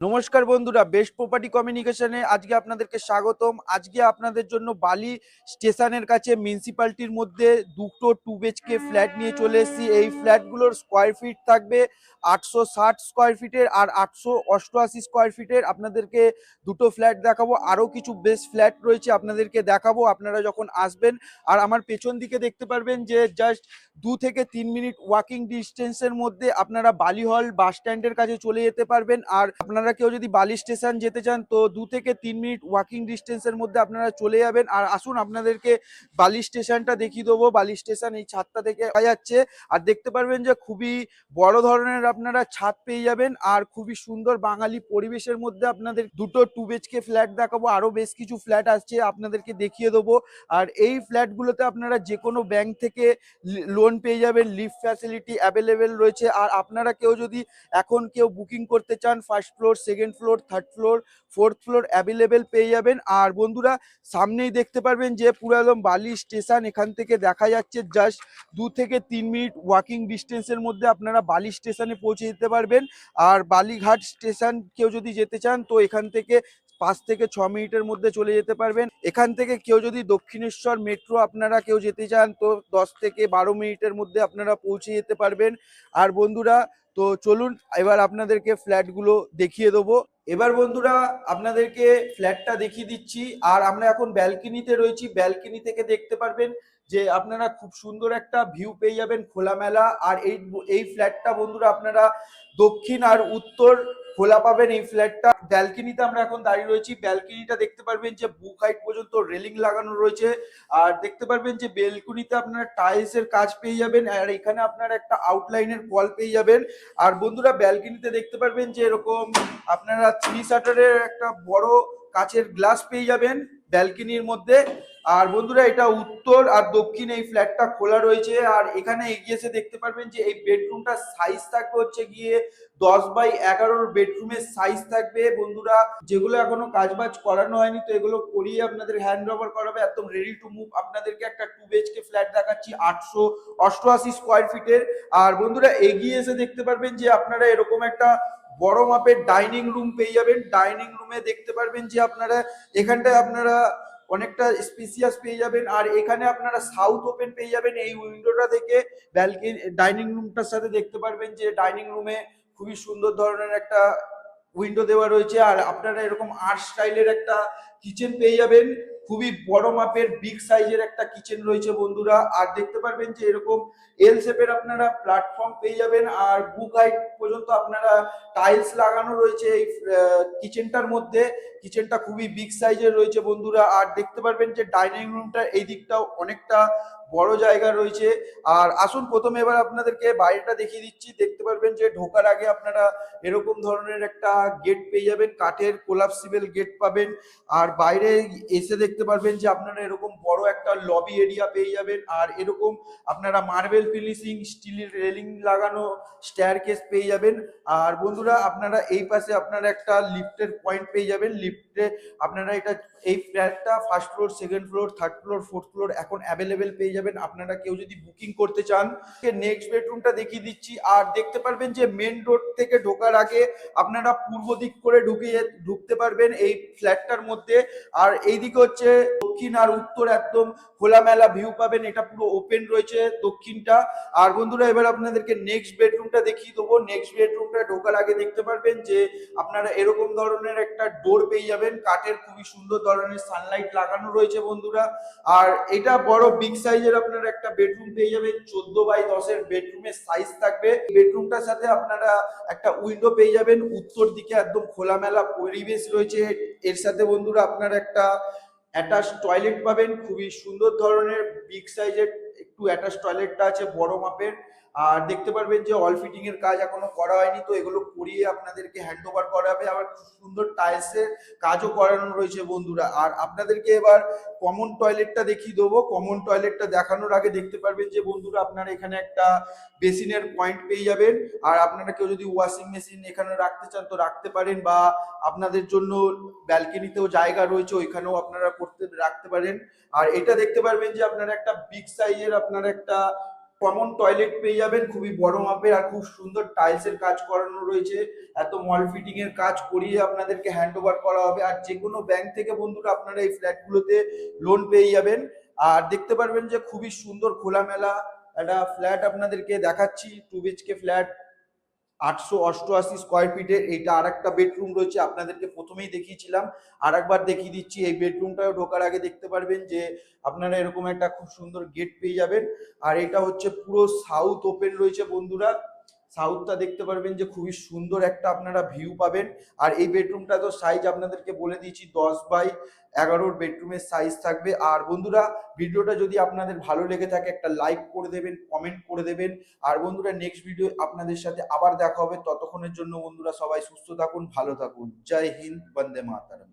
নমস্কার বন্ধুরা, best property কমিউনিকেশনে আজকে আপনাদেরকে স্বাগতম। আজকে আপনাদের জন্য বালি স্টেশনের কাছে মিউনিসিপ্যালিটির মধ্যে দুটো 2 BHK ফ্ল্যাট নিয়ে চলে এসেছি। এই ফ্ল্যাটগুলোর স্কোয়ার ফিট থাকবে 860 স্কোয়ার ফিটের আর 888 স্কোয়ার ফিটের। আপনাদেরকে দুটো ফ্ল্যাট দেখাবো, আরও কিছু বেস্ট ফ্ল্যাট রয়েছে আপনাদেরকে দেখাবো আপনারা যখন আসবেন। আর আমার পেছন দিকে দেখতে পারবেন যে জাস্ট 2 থেকে 3 মিনিট ওয়াকিং ডিস্টেন্সের মধ্যে আপনারা বালিহল বাস স্ট্যান্ডের কাছে চলে যেতে পারবেন। আর আপনারা কেউ যদি বালি স্টেশন যেতে চান তো 2 থেকে 3 মিনিট ওয়াকিং ডিস্টেন্সের মধ্যে আপনারা চলে যাবেন। আর আসুন আপনাদেরকে বালি স্টেশনটা দেখিয়ে দেবো। বালি স্টেশন এই ছাদটা থেকে দেখা যাচ্ছে। আর দেখতে পারবেন যে খুবই বড় ধরনের আপনারা ছাদ পেয়ে যাবেন আর খুবই সুন্দর বাঙালি পরিবেশের মধ্যে আপনাদের দুটো 2 BHK ফ্ল্যাট দেখাবো। আরো বেশ কিছু ফ্ল্যাট আসছে আপনাদেরকে দেখিয়ে দেবো। আর এই ফ্ল্যাটগুলোতে আপনারা যে কোনো ব্যাংক থেকে লোন পেয়ে যাবেন, লিফট ফ্যাসিলিটি অ্যাভেলেবেল রয়েছে। আর আপনারা কেউ যদি এখন কেউ বুকিং করতে চান, first floor, second floor, third floor, fourth floor available পেয়ে যাবেন। আর বন্ধুরা সামনেই দেখতে পারবেন যে পুরো একদম বালি স্টেশন, এখান থেকে দেখা যাচ্ছে জাস্ট 2 থেকে 3 মিনিট ওয়াকিং ডিস্টেন্সের মধ্যে আপনারা বালি স্টেশনে পৌঁছে যেতে পারবেন। আর বালিঘাট স্টেশন কেউ যদি যেতে চান তো এখান থেকে 5 থেকে 6 মিনিটের মধ্যে চলে যেতে পারবেন। এখান থেকে কেউ যদি দক্ষিণেশ্বর মেট্রো আপনারা কেউ যেতে চান তো 10 থেকে 12 মিনিটের মধ্যে আপনারা পৌঁছে যেতে পারবেন। আর বন্ধুরা তো চলুন এবার আপনাদেরকে ফ্ল্যাটগুলো দেখিয়ে দেবো। এবার বন্ধুরা আপনাদেরকে ফ্ল্যাটটা দেখিয়ে দিচ্ছি। আর আমরা এখন ব্যালকনিতে রয়েছি। ব্যালকনি থেকে দেখতে পারবেন যে আপনারা খুব সুন্দর একটা ভিউ পেয়ে যাবেন খোলামেলা। আর এই ফ্ল্যাটটা বন্ধুরা আপনারা দক্ষিণ আর উত্তর খোলা পাবেন। এই ফ্ল্যাটটা ব্যালকনিতে আমরা এখন দাঁড়িয়ে রয়েছি। ব্যালকনিটা দেখতে পারবেন যে বুক হাইট পর্যন্ত রেলিং লাগানো রয়েছে। আর দেখতে পারবেন যে বেলকনিতে আপনারা টাইলস এর কাজ পেয়ে যাবেন। আর এখানে আপনারা একটা আউটলাইনের ওয়াল পেয়ে যাবেন। আর বন্ধুরা ব্যালকনিতে দেখতে পারবেন যে এরকম আপনারা 3 শাটারের একটা বড় কাচের গ্লাস পেয়ে যাবেন ব্যালকনির মধ্যে। আর বন্ধুরা এটা উত্তর আর দক্ষিণ এই ফ্ল্যাটটা খোলা রয়েছে। আর এখানে এগিয়ে এসে দেখতে পারবেন যে এই বেডরুমটার সাইজ থাকবে হচ্ছে গিয়ে 10x11 বেডরুমের সাইজ থাকবে বন্ধুরা। যেগুলো এখনো কাজবাজ করানো হয়নি তো এগুলো করিয়ে আপনাদের হ্যান্ড ওভার করাবে, একদম রেডি টু মুভ। আপনাদেরকে একটা 2 BHK ফ্ল্যাট দেখাচ্ছি 888 স্কোয়ার ফিটের। আর বন্ধুরা এগিয়ে এসে দেখতে পারবেন যে আপনারা এরকম একটা বড় মাপের ডাইনিং রুম পেয়ে যাবেন। ডাইনিং রুমে দেখতে পারবেন যে আপনারা এখানটায় আপনারা অনেকটা স্পেসিয়াস পেয়ে যাবেন। আর এখানে আপনারা সাউথ ওপেন পেয়ে যাবেন এই উইন্ডোটা থেকে। ব্যালকনি ডাইনিং রুমটার সাথে দেখতে পারবেন যে ডাইনিং রুমে খুবই সুন্দর ধরনের একটা উইন্ডো দেওয়া রয়েছে। আর আপনারা এরকম আর্ট স্টাইলের একটা কিচেন পেয়ে যাবেন। খুবই বড় মাপের বিগ সাইজের একটা কিচেন রয়েছে বন্ধুরা। আর দেখতে পারবেন যে এরকম এল শেপের আপনারা প্ল্যাটফর্ম পেয়ে যাবেন। আর বুক হাইট পর্যন্ত আপনারা টাইলস লাগানো রয়েছে এই কিচেনটার মধ্যে। কিচেনটা খুবই বিগ সাইজের রয়েছে বন্ধুরা। আর দেখতে পারবেন যে ডাইনিং রুমটা এই দিকটাও অনেকটা বড় জায়গা রয়েছে। আর আসুন প্রথমে এবার আপনাদেরকে বাইরেটা দেখিয়ে দিচ্ছি। দেখতে পারবেন যে ঢোকার আগে আপনারা এরকম ধরনের একটা গেট পেয়ে যাবেন, কাঠের কোলাপসিবল গেট পাবেন। আর বাইরে এসে দেখতে পারবেন যে আপনারা এরকম বড় একটা লবি এরিয়া পেয়ে যাবেন। আর এরকম আপনারা মার্বেল ফিনিশিং স্টিলের রেলিং লাগানো স্টেয়ারকেস পেয়ে যাবেন। আর বন্ধুরা আপনারা এই পাশে আপনারা একটা লিফটের পয়েন্ট পেয়ে যাবেন। লিফটে আপনারা এই ফ্ল্যাটটা first floor, second floor, third floor, fourth floor এখন অ্যাভেলেবেল পেয়ে যাবেন। আপনারা কেউ যদি বুকিং করতে চান নেক্সট বেডরুমটা দেখিয়ে দিচ্ছি। আর দেখতে পারবেন যে মেন রোড থেকে ঢোকার আগে আপনারা পূর্ব দিক করে ঢুকতে পারবেন এই ফ্ল্যাটটার মধ্যে। আর এইদিকে হচ্ছে দক্ষিণ আর উত্তর একদম খোলামেলা ভিউ পাবেন। এটা পুরো ওপেন রয়েছে দক্ষিণটা। আর বন্ধুরা এবার আপনাদেরকে নেক্সট বেডরুমটা দেখিয়ে দেবো। নেক্সট বেডরুমটা ঢোকার আগে দেখতে পারবেন যে আপনারা এরকম ধরনের একটা ডোর পেয়ে যাবেন, কাঠের খুবই সুন্দর ধরনের সানলাইট লাগানো রয়েছে বন্ধুরা। আর এটা বড় বিগ সাইজের আপনারা একটা বেডরুম পেয়ে যাবেন। 14x10 বেডরুমের সাইজ থাকবে। বেডরুমটার সাথে আপনারা একটা উইন্ডো পেয়ে যাবেন। উত্তর দিকে একদম খোলামেলা পরিবেশ রয়েছে। এর সাথে বন্ধুরা আপনারা একটা অ্যাটাচ টয়লেট পাবেন, খুবই সুন্দর ধরনের বিগ সাইজের একটু অ্যাটাচ টয়লেটটা আছে বড় মাপের। আর দেখতে পারবেন যে অল ফিটিং এর কাজ এখনো করা হয়নি তো এগুলো করিয়ে আপনাদেরকে হ্যান্ড ওভার করা হবে। আবার খুব সুন্দর টাইলসের কাজও করানো রয়েছে বন্ধুরা। আর আপনাদেরকে এবার কমন টয়লেটটা দেখিয়ে দেবো। কমন টয়লেটটা দেখানোর আগে দেখতে পারবেন যে বন্ধুরা আপনারা এখানে একটা বেসিনের পয়েন্ট পেয়ে যাবেন। আর আপনারা কেউ যদি ওয়াশিং মেশিন এখানে রাখতে চান তো রাখতে পারেন, বা আপনাদের জন্য ব্যালকনিতেও জায়গা রয়েছে ওইখানেও আপনারা রাখতে পারেন। আর এটা দেখতে পারবেন যে আপনারা একটা বিগ সাইজের আপনারা একটা কমন টয়লেট পেয়ে যাবেন, খুবই বড় মাপের আর খুব সুন্দর টাইলসের কাজ করানো রয়েছে। এত মল ফিটিং এর কাজ করিয়ে আপনাদেরকে হ্যান্ড ওভার করা হবে। আর যে কোনো ব্যাংক থেকে বন্ধুরা আপনারা এই ফ্ল্যাটগুলোতে লোন পেয়ে যাবেন। আর দেখতে পারবেন যে খুবই সুন্দর খোলামেলা একটা ফ্ল্যাট আপনাদেরকে দেখাচ্ছি, 2 BHK ফ্ল্যাট, 888 স্কোয়ার ফিটের। এইটা আর একটা বেডরুম রয়েছে, আপনাদেরকে প্রথমেই দেখিয়েছিলাম, আর একবার দেখিয়ে দিচ্ছি। এই বেডরুমটাও ঢোকার আগে দেখতে পারবেন যে আপনারা এরকম একটা খুব সুন্দর গেট পেয়ে যাবেন। আর এটা হচ্ছে পুরো সাউথ ওপেন রয়েছে বন্ধুরা, সাউথটা দেখতে পারবেন যে খুবই সুন্দর একটা আপনারা ভিউ পাবেন। আর এই বেডরুমটা তো সাইজ আপনাদেরকে বলে দিয়েছি, 10x11 বেডরুমের সাইজ থাকবে। আর বন্ধুরা ভিডিওটা যদি আপনাদের ভালো লেগে থাকে একটা লাইক করে দেবেন, কমেন্ট করে দেবেন। আর বন্ধুরা নেক্সট ভিডিও আপনাদের সাথে আবার দেখা হবে, ততক্ষণের জন্য বন্ধুরা সবাই সুস্থ থাকুন, ভালো থাকুন। জয় হিন্দ, বন্দে মাতরম।